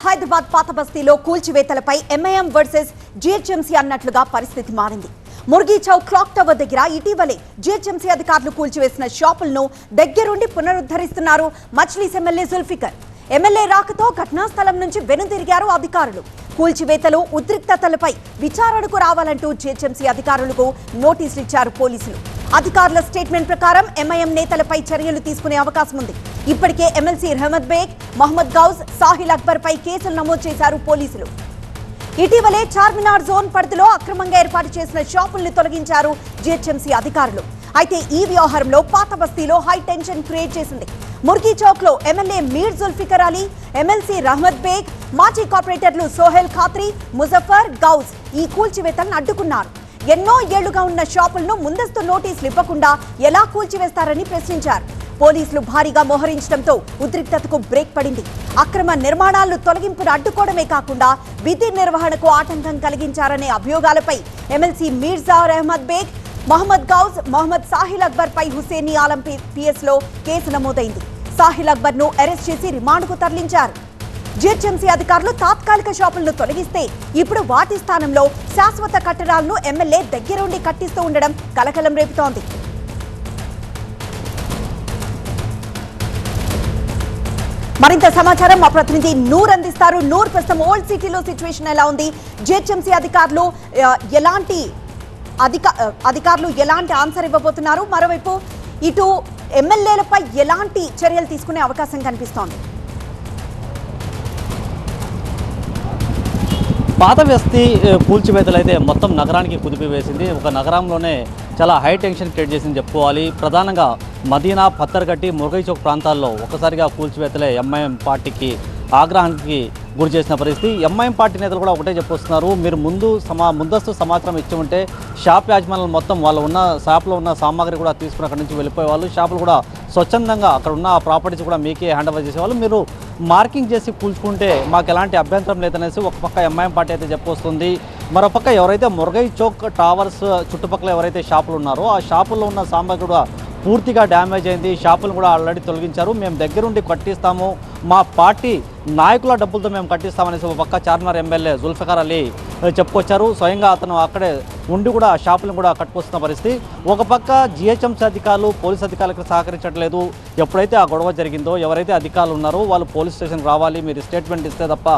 హైదరాబాద్ పాత బస్తీలో కూల్చివేతలపై MIM versus GHMC అన్నట్లుగా పరిస్థితి మారింది. ముర్గి చౌక్ క్లాక్ టవర్ దగ్గర ఇటీవలే జీహెచ్ఎంసీ అధికారులు కూల్చివేసిన షాపులను దగ్గరుండి పునరుద్ధరిస్తున్నారు మజ్లిస్ ఎమ్మెల్యే జుల్ఫికర్. ఎమ్మెల్యే రాకతో ఘటనా స్థలం నుంచి వెనుదిరిగారు అధికారులు. కూల్చివేతలు ఉద్రిక్తతలపై విచారణకు రావాలంటూ జీహెచ్ఎంసీ అధికారులకు నోటీసులు ఇచ్చారు పోలీసులు. అధికారుల స్టేట్మెంట్ ప్రకారం ఎంఐఎం నేతలపై చర్యలు తీసుకునే అవకాశం ఉంది. ఇప్పటికే ఎమ్మెల్సీ రహమద్ బేగ్, మహమ్మద్ గౌజ్, సాహిల్ అక్బర్ పై కేసులు నమోదు చేశారు పోలీసులు. ఇటీవలే చార్మినార్ జోన్ పరిధిలో అక్రమంగా ఏర్పాటు చేసిన షాపుల్ని తొలగించారు జీహెచ్ఎంసీ అధికారులు. అయితే ఈ వ్యవహారంలో పాత బస్తీలో హై టెన్షన్ క్రియేట్ చేసింది. ముర్గి చౌక్ లో ఎమ్మెల్యే మీర్ జుల్ఫికర్ అలీ, ఎమ్మెల్సీ రహమద్ బేగ్, మాజీ కార్పొరేటర్లు సోహెల్ ఖాత్రీ, ముజఫర్, గౌజ్ ఈ కూల్చివేతలను అడ్డుకున్నారు. ఎన్నో ఏళ్లుగా ఉన్న షాపులను ముందస్తు నోటీసులు ఇవ్వకుండా ఎలా కూల్చివేస్తారని ప్రశ్నించారు. పోలీసులు భారీగా మోహరించడంతో ఉద్రిక్తతకు బ్రేక్ పడింది. అక్రమ నిర్మాణాలను తొలగింపును అడ్డుకోవడమే కాకుండా విధి నిర్వహణకు ఆటంకం కలిగించారనే అభియోగాలపై ఎమ్మెల్సీ మీర్జా రహమద్ బేగ్, మహమ్మద్ గౌజ్, మహమ్మద్ సాహిల్ అక్బర్ పై హుసేని ఆలం పిఎస్ లో కేసు నమోదైంది. సాహిల్ అక్బర్ ను అరెస్ట్ చేసి రిమాండ్కు తరలించారు. జీహెచ్ఎంసీ అధికారులు తాత్కాలిక షాపులను తొలగిస్తే ఇప్పుడు వాటి స్థానంలో శాశ్వత కట్టడాలను ఎమ్మెల్యే దగ్గరుండి కట్టిస్తూ ఉండడం కలకలం రేపుతోంది. మరింత సమాచారం మా ప్రతినిధి నూర్ అందిస్తారు. నూర్, ప్రస్తుతం ఓల్డ్ సిటీలో సిచ్యువేషన్ ఎలా ఉంది? జీహెచ్ఎంసీ అధికారులు ఎలాంటి ఆన్సర్ ఇవ్వబోతున్నారు? మరోవైపు ఇటు ఎమ్మెల్యేలపై ఎలాంటి చర్యలు తీసుకునే అవకాశం కనిపిస్తోంది? పాత బస్తీ కూల్చివేతలు అయితే మొత్తం నగరానికి కుదిపివేసింది. ఒక నగరంలోనే చాలా హై టెన్షన్ క్రియేట్ చేసింది చెప్పుకోవాలి. ప్రధానంగా మదీనా, పత్తర్గట్టి, ముర్గై చౌక్ ప్రాంతాల్లో ఒక్కసారిగా కూల్చివేతలే ఎంఐఎం పార్టీకి ఆగ్రహానికి గురి చేసిన పరిస్థితి. ఎంఐఎం పార్టీ నేతలు కూడా ఒకటే చెప్పొస్తున్నారు, మీరు ముందస్తు సమాచారం ఇచ్చి ఉంటే షాప్ యాజమాన్యాలు మొత్తం వాళ్ళు ఉన్న షాప్లో ఉన్న సామాగ్రి కూడా తీసుకుని అక్కడి నుంచి వెళ్ళిపోయేవాళ్ళు. షాపులు కూడా స్వచ్ఛందంగా అక్కడ ఉన్న ప్రాపర్టీస్ కూడా మీకే హ్యాండ్ ఓవర్ చేసేవాళ్ళు. మీరు మార్కింగ్ చేసి కూల్చుకుంటే మాకు ఎలాంటి అభ్యంతరం లేదనేసి ఒక పక్క ఎంఐఎం పార్టీ అయితే చెప్పొస్తుంది. మరోపక్క ఎవరైతే ముర్గై చౌక్ టవర్స్ చుట్టుపక్కల ఎవరైతే షాపులు ఉన్నారో ఆ షాపుల్లో ఉన్న సామాగ్రి కూడా పూర్తిగా డ్యామేజ్ అయింది. షాపులు కూడా ఆల్రెడీ తొలగించారు. మేము దగ్గరుండి కట్టిస్తాము, మా పార్టీ నాయకుల డబ్బులతో మేము కట్టిస్తామనేసి ఒక పక్క చార్మినార్ ఎమ్మెల్యే జుల్ఫికర్ అలీ చెప్పుకొచ్చారు. స్వయంగా అతను అక్కడే ఉండి కూడా షాపులను కూడా కట్టుకొస్తున్న పరిస్థితి. ఒక పక్క జీహెచ్ఎంసీ అధికారులు పోలీస్ అధికారులకు సహకరించట్లేదు. ఎప్పుడైతే ఆ గొడవ జరిగిందో ఎవరైతే అధికారులు ఉన్నారో వాళ్ళు పోలీస్ స్టేషన్కి రావాలి, మీరు స్టేట్మెంట్ ఇస్తే తప్ప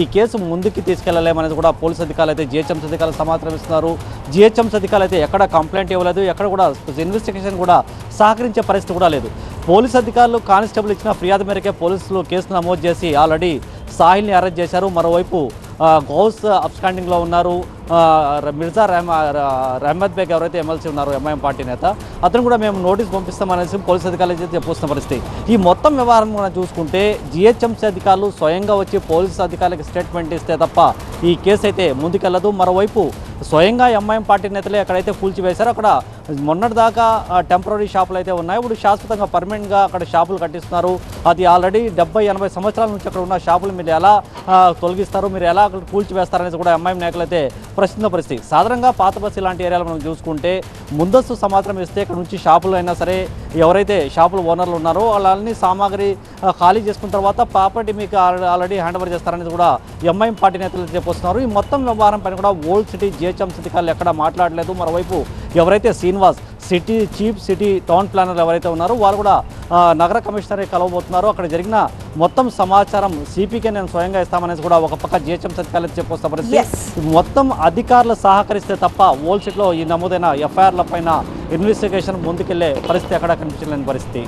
ఈ కేసు ముందుకు తీసుకెళ్లలేమనేది కూడా పోలీస్ అధికారులు అయితే జీహెచ్ఎంసీ అధికారులు సమాచారం ఇస్తున్నారు. జీహెచ్ఎంసీ అధికారులు అయితే ఎక్కడ కంప్లైంట్ ఇవ్వలేదు, ఎక్కడ కూడా ఇన్వెస్టిగేషన్ కూడా సహకరించే పరిస్థితి కూడా లేదు. పోలీస్ అధికారులు కానిస్టేబుల్ ఇచ్చిన ఫిర్యాదు మేరకే పోలీసులు కేసు నమోదు చేసి ఆల్రెడీ సాహిల్ని అరెస్ట్ చేశారు. మరోవైపు గౌస్ అబ్స్కాండింగ్లో ఉన్నారు. మిర్జా రహమద్ బేగ్ ఎవరైతే ఎమ్మెల్సీ ఉన్నారో ఎంఐఎం పార్టీ నేత, అతను కూడా మేము నోటీస్ పంపిస్తామనేసి పోలీస్ అధికారులు అయితే చెప్పుస్తున్న పరిస్థితి. ఈ మొత్తం వ్యవహారం మనం చూసుకుంటే జీహెచ్ఎంసీ అధికారులు స్వయంగా వచ్చి పోలీసు అధికారులకు స్టేట్మెంట్ ఇస్తే తప్ప ఈ కేసు అయితే ముందుకెళ్లదు. మరోవైపు స్వయంగా ఎంఐఎం పార్టీ నేతలే ఎక్కడైతే కూల్చివేశారో అక్కడ మొన్నటిదాకా టెంపరీ షాపులు అయితే ఉన్నాయి. ఇప్పుడు శాశ్వతంగా పర్మనెంట్గా అక్కడ షాపులు కట్టిస్తున్నారు. అది ఆల్రెడీ 70-80 సంవత్సరాల నుంచి అక్కడ ఉన్న షాపులు మీరు ఎలా తొలగిస్తారు, మీరు ఎలా అక్కడ కూల్చివేస్తారనేది కూడా ఎంఐఎం నాయకులు అయితే ప్రశ్న పరిస్థితి. సాధారణంగా పాత బస్తీ లాంటి ఏరియాలో మనం చూసుకుంటే ముందస్తు సమాచారం ఇస్తే ఇక్కడ నుంచి షాపులు అయినా సరే ఎవరైతే షాపులు ఓనర్లు ఉన్నారో వాళ్ళని సామాగ్రి ఖాళీ చేసుకున్న తర్వాత ప్రాపర్టీ మీకు ఆల్రెడీ హ్యాండ్ ఓవర్ చేస్తారనేది కూడా ఎంఐఎం పార్టీ నేతలు చెప్పొస్తున్నారు. ఈ మొత్తం వ్యవహారం పైన కూడా ఓల్డ్ సిటీ జీహెచ్ఎంసీ అధికారులు ఎక్కడ మాట్లాడలేదు. మరోవైపు ఎవరైతే శ్రీనివాస్ చీఫ్ సిటీ టౌన్ ప్లానర్లు ఎవరైతే ఉన్నారో వాళ్ళు కూడా నగర కమిషనరే కలవబోతున్నారు. అక్కడ జరిగిన మొత్తం సమాచారం సిపికే నేను స్వయంగా ఇస్తామనేసి కూడా ఒక పక్క జీహెచ్ఎంసీ అధికారులు చెప్పొస్తా పరిస్థితి. మొత్తం అధికారులు సహకరిస్తే తప్ప ఓల్డ్ సిటీలో ఈ నమోదైన ఎఫ్ఐఆర్ల పైన ఇన్వెస్టిగేషన్ ముందుకెళ్లే పరిస్థితి ఎక్కడ కనిపించలేని పరిస్థితి.